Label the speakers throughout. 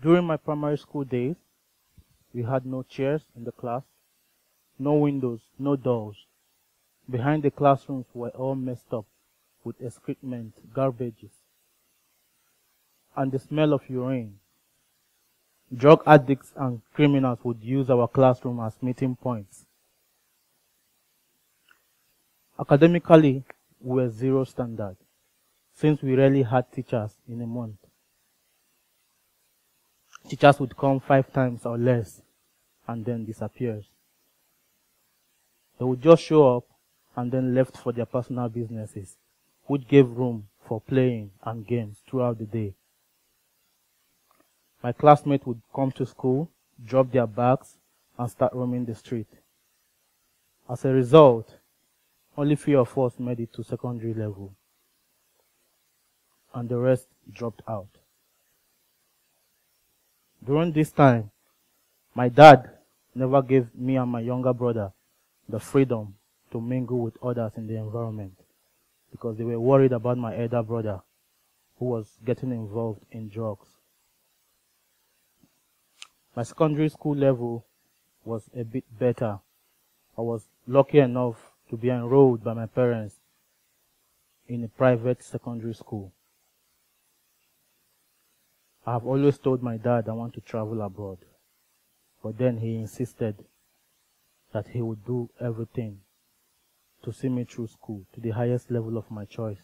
Speaker 1: During my primary school days, we had no chairs in the class, no windows, no doors. Behind the classrooms were all messed up with excrement, garbages, and the smell of urine. Drug addicts and criminals would use our classroom as meeting points. Academically, we were zero standard, since we rarely had teachers in a month. Teachers would come 5 times or less and then disappear. They would just show up and then left for their personal businesses, which gave room for playing and games throughout the day. My classmates would come to school, drop their bags, and start roaming the street. As a result, only few of us made it to secondary level, and the rest dropped out. During this time, my dad never gave me and my younger brother the freedom to mingle with others in the environment because they were worried about my elder brother who was getting involved in drugs. My secondary school level was a bit better. I was lucky enough to be enrolled by my parents in a private secondary school. I have always told my dad I want to travel abroad, but then he insisted that he would do everything to see me through school to the highest level of my choice.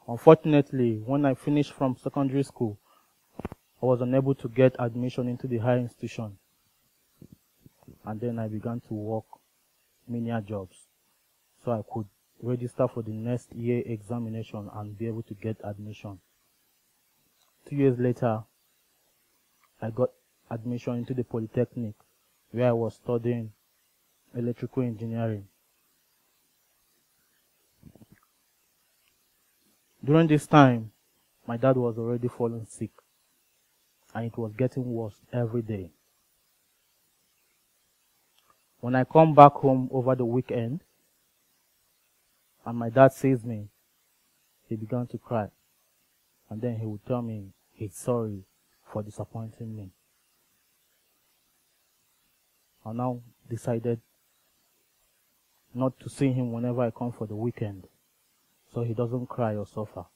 Speaker 1: Unfortunately, when I finished from secondary school, I was unable to get admission into the higher institution, and then I began to work menial jobs so I could register for the next year examination and be able to get admission. 2 years later, I got admission into the Polytechnic, where I was studying electrical engineering. During this time, my dad was already falling sick, and it was getting worse every day. When I come back home over the weekend, and my dad sees me, he began to cry, and then he would tell me he's sorry for disappointing me. I now decided not to see him whenever I come for the weekend, so he doesn't cry or suffer.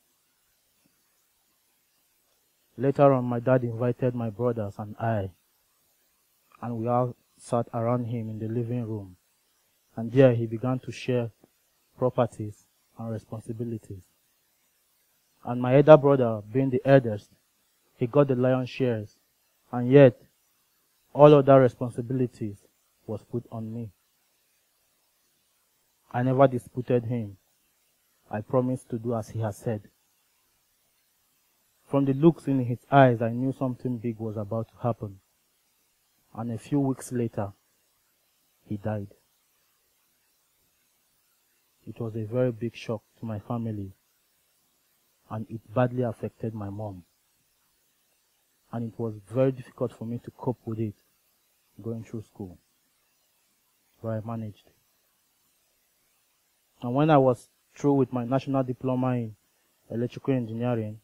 Speaker 1: Later on, my dad invited my brothers and I, and we all sat around him in the living room, and there he began to share properties and responsibilities. And my elder brother, being the eldest, he got the lion's shares, and yet all other responsibilities was put on me. I never disputed him. I promised to do as he had said. From the looks in his eyes, I knew something big was about to happen. And a few weeks later, he died. It was a very big shock to my family, and it badly affected my mom. And it was very difficult for me to cope with it going through school, but I managed. And when I was through with my national diploma in electrical engineering,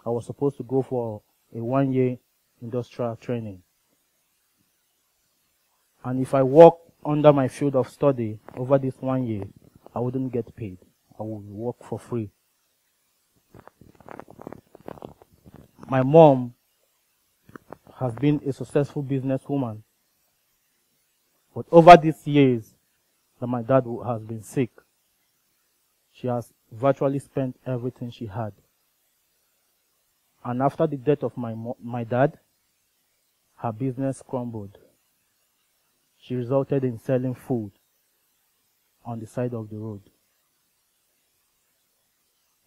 Speaker 1: I was supposed to go for a 1-year industrial training. And if I worked under my field of study over this 1 year, I wouldn't get paid. I would work for free. My mom has been a successful businesswoman, but over these years that my dad has been sick, she has virtually spent everything she had. And after the death of my dad, her business crumbled. She resulted in selling food on the side of the road.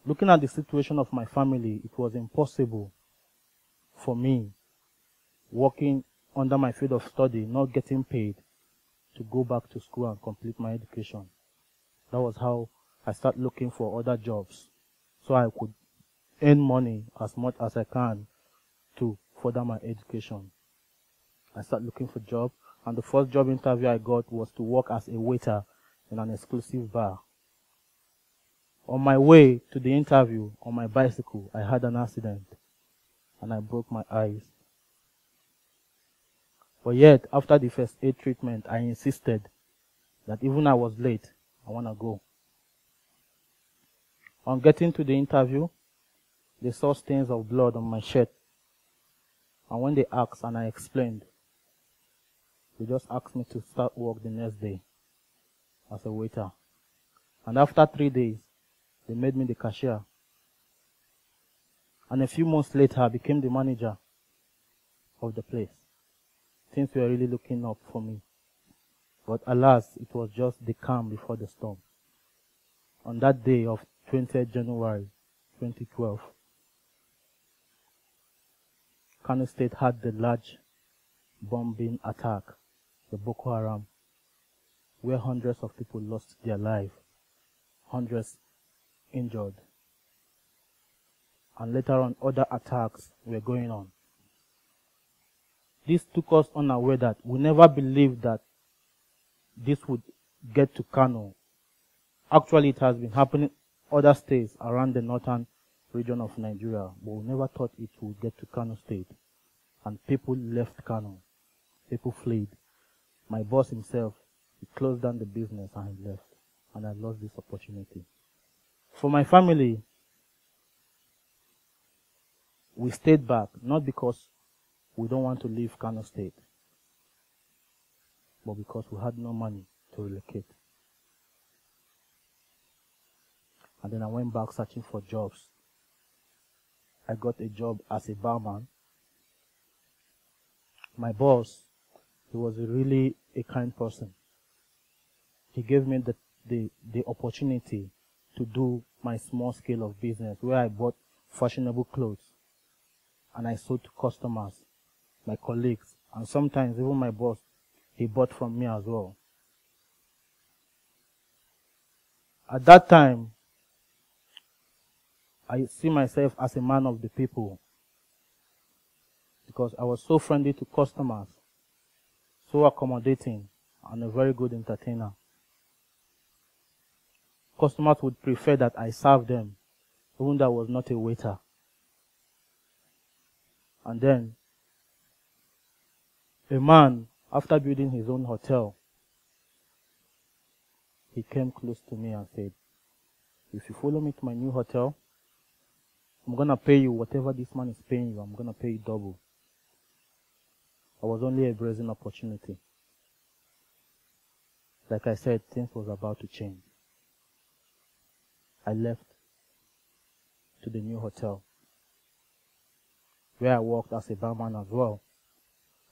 Speaker 1: Looking at the situation of my family, it was impossible for me, working under my field of study, not getting paid, to go back to school and complete my education. That was how I started looking for other jobs, so I could earn money as much as I can to further my education. I started looking for jobs, and the first job interview I got was to work as a waiter in an exclusive bar. On my way to the interview, on my bicycle, I had an accident, and I broke my eyes. But yet, after the first aid treatment, I insisted that even I was late, I want to go. On getting to the interview, they saw stains of blood on my shirt. And when they asked and I explained, they just asked me to start work the next day as a waiter. And after 3 days, they made me the cashier. And a few months later, I became the manager of the place. Things were really looking up for me. But alas, it was just the calm before the storm. On that day of 20th January 2012, Kano State had the large bombing attack, the Boko Haram, where hundreds of people lost their lives, hundreds injured. And later on, other attacks were going on. This took us unaware that we never believed that this would get to Kano. Actually, it has been happening in other states around the northern region of Nigeria, but we never thought it would get to Kano State. And people left Kano. People fled. My boss himself, he closed down the business and he left. And I lost this opportunity. For my family, we stayed back, not because we don't want to leave Kano State, but because we had no money to relocate. And then I went back searching for jobs. I got a job as a barman. My boss, he was really a kind person. He gave me the opportunity to do my small scale of business where I bought fashionable clothes and I sold to customers, my colleagues, and sometimes even my boss, he bought from me as well. At that time, I see myself as a man of the people because I was so friendly to customers, so accommodating, and a very good entertainer. Customers would prefer that I serve them, even though I was not a waiter. And then, a man, after building his own hotel, he came close to me and said, if you follow me to my new hotel, I'm going to pay you whatever this man is paying you. I'm going to pay you double. I was only a brazen opportunity. Like I said, things was about to change. I left to the new hotel, where I worked as a barman as well.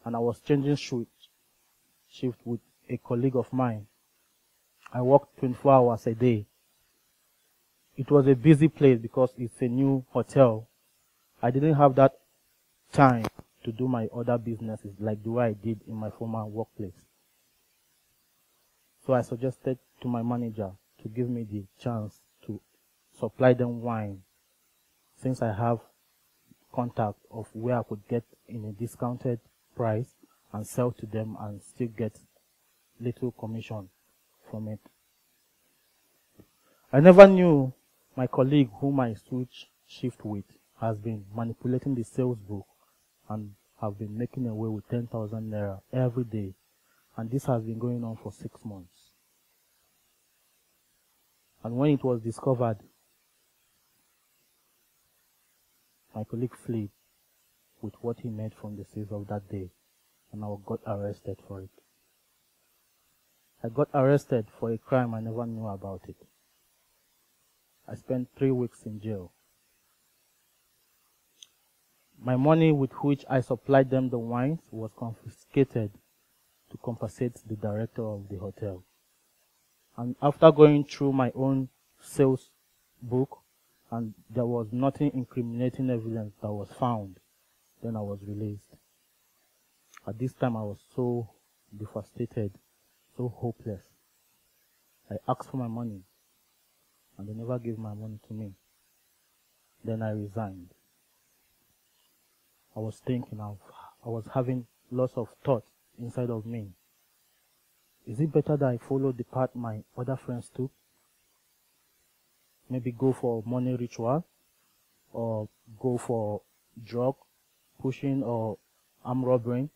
Speaker 1: And I was changing shift with a colleague of mine. I worked 24 hours a day. It was a busy place because it's a new hotel. I didn't have that time to do my other businesses like the way I did in my former workplace. So I suggested to my manager to give me the chance to supply them wine, since I have contact of where I could get in a discounted price and sell to them and still get little commission from it. I never knew my colleague whom I switch shift with has been manipulating the sales book and have been making away with 10,000 naira every day. And this has been going on for 6 months. And when it was discovered, my colleague fled with what he made from the sales of that day, and I got arrested for it. I got arrested for a crime I never knew about it. I spent 3 weeks in jail. My money with which I supplied them the wines was confiscated to compensate the director of the hotel. And after going through my own sales book, and there was nothing incriminating evidence that was found, then I was released. At this time I was so devastated, so hopeless. I asked for my money, and they never gave my money to me. Then I resigned. I was thinking I was having lots of thoughts inside of me. Is it better that I follow the path my other friends took? Maybe go for money ritual, or go for drug, pushing or armed robbery,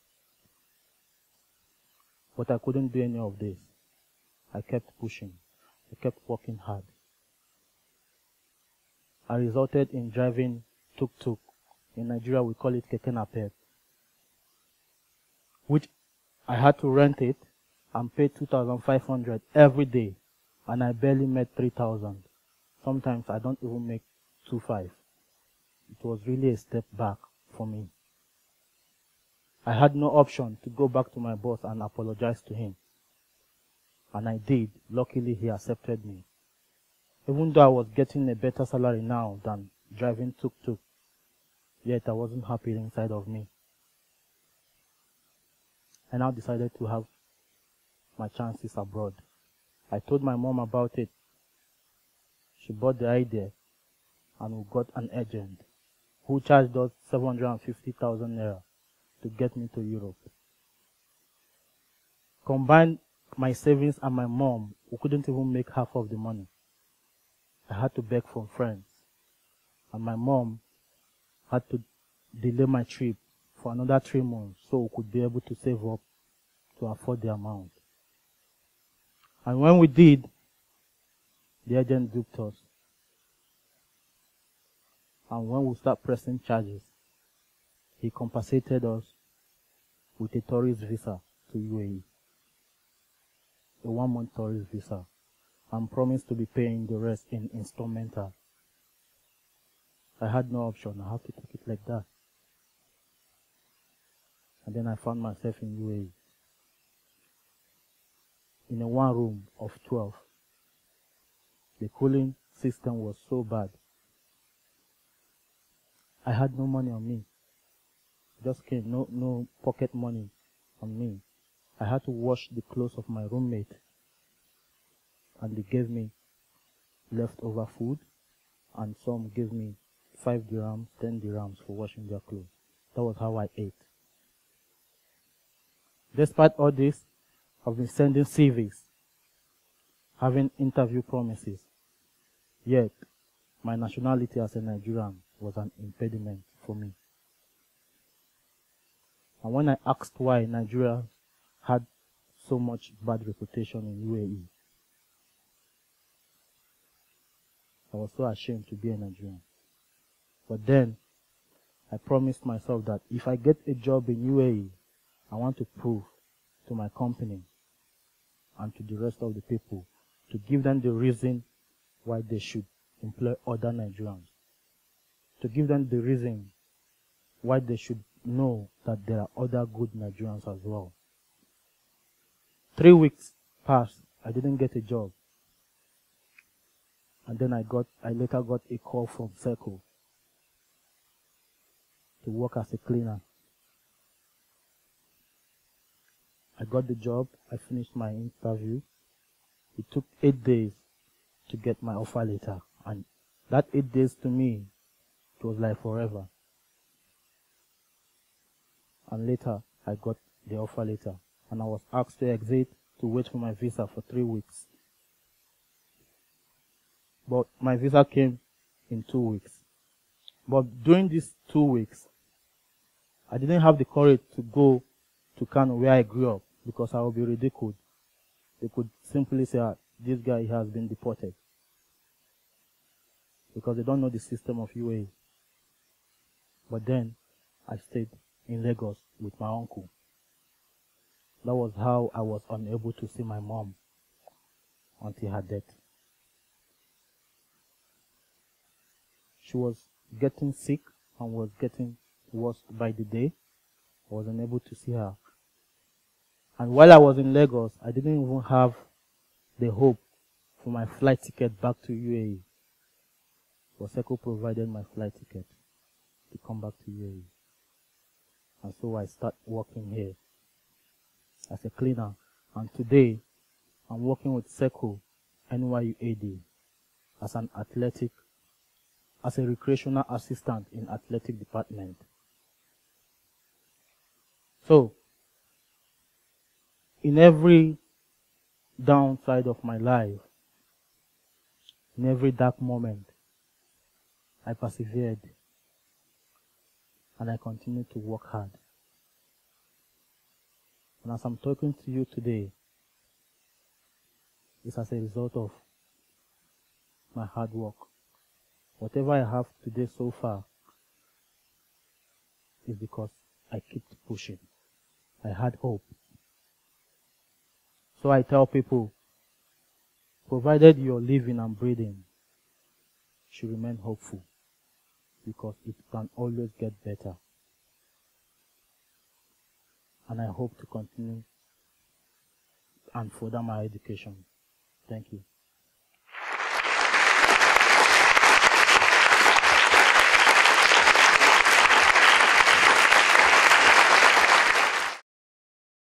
Speaker 1: but I couldn't do any of this. I kept pushing. I kept working hard. I resulted in driving tuk-tuk. In Nigeria, we call it keke napep, which I had to rent it and pay 2,500 every day, and I barely made 3,000. Sometimes I don't even make 2,500. It was really a step back for me. I had no option to go back to my boss and apologize to him. And I did. Luckily, he accepted me. Even though I was getting a better salary now than driving tuk-tuk, yet I wasn't happy inside of me. I now decided to have my chances abroad. I told my mom about it. She bought the idea, and we got an agent who charged us 750,000 naira to get me to Europe. Combined my savings and my mom, we couldn't even make half of the money. I had to beg from friends, and my mom had to delay my trip for another 3 months so we could be able to save up to afford the amount. And when we did, the agent duped us. And when we start pressing charges, he compensated us with a tourist visa to UAE, a 1-month tourist visa, and promised to be paying the rest in installmental. I had no option. I had to take it like that. And then I found myself in UAE, in a 1 room of 12. The cooling system was so bad. I had no money on me. Just came, no pocket money on me. I had to wash the clothes of my roommate, and they gave me leftover food, and some gave me 5 dirhams, 10 dirhams for washing their clothes. That was how I ate. Despite all this, I've been sending CVs, having interview promises. Yet, my nationality as a Nigerian was an impediment for me. And when I asked why Nigeria had so much bad reputation in UAE, I was so ashamed to be a Nigerian. But then, I promised myself that if I get a job in UAE, I want to prove to my company and to the rest of the people, to give them the reason why they should employ other Nigerians, to give them the reason why they should know that there are other good Nigerians as well. 3 weeks passed, I didn't get a job. And then I later got a call from SERCO to work as a cleaner. I got the job, I finished my interview. It took 8 days to get my offer letter. And that 8 days to me, it was like forever. And later, I got the offer letter. And I was asked to exit, to wait for my visa for 3 weeks. But my visa came in 2 weeks. But during these 2 weeks, I didn't have the courage to go to Kano, where I grew up, because I would be ridiculed. They could simply say, this guy has been deported. Because they don't know the system of UAE. But then, I stayed in Lagos with my uncle. That was how I was unable to see my mom until her death. She was getting sick and was getting worse by the day. I was unable to see her. And while I was in Lagos, I didn't even have the hope for my flight ticket back to UAE. But SERCO provided my flight ticket to come back to UAE. And so I started working here as a cleaner. And today, I'm working with SERCO NYUAD as a recreational assistant in athletic department. So, in every downside of my life, in every dark moment, I persevered. and I continue to work hard. And as I'm talking to you today, it's as a result of my hard work. Whatever I have today so far is because I kept pushing. I had hope. So I tell people, provided you're living and breathing, you should remain hopeful, because it can always get better. And I hope to continue and further my education. Thank you.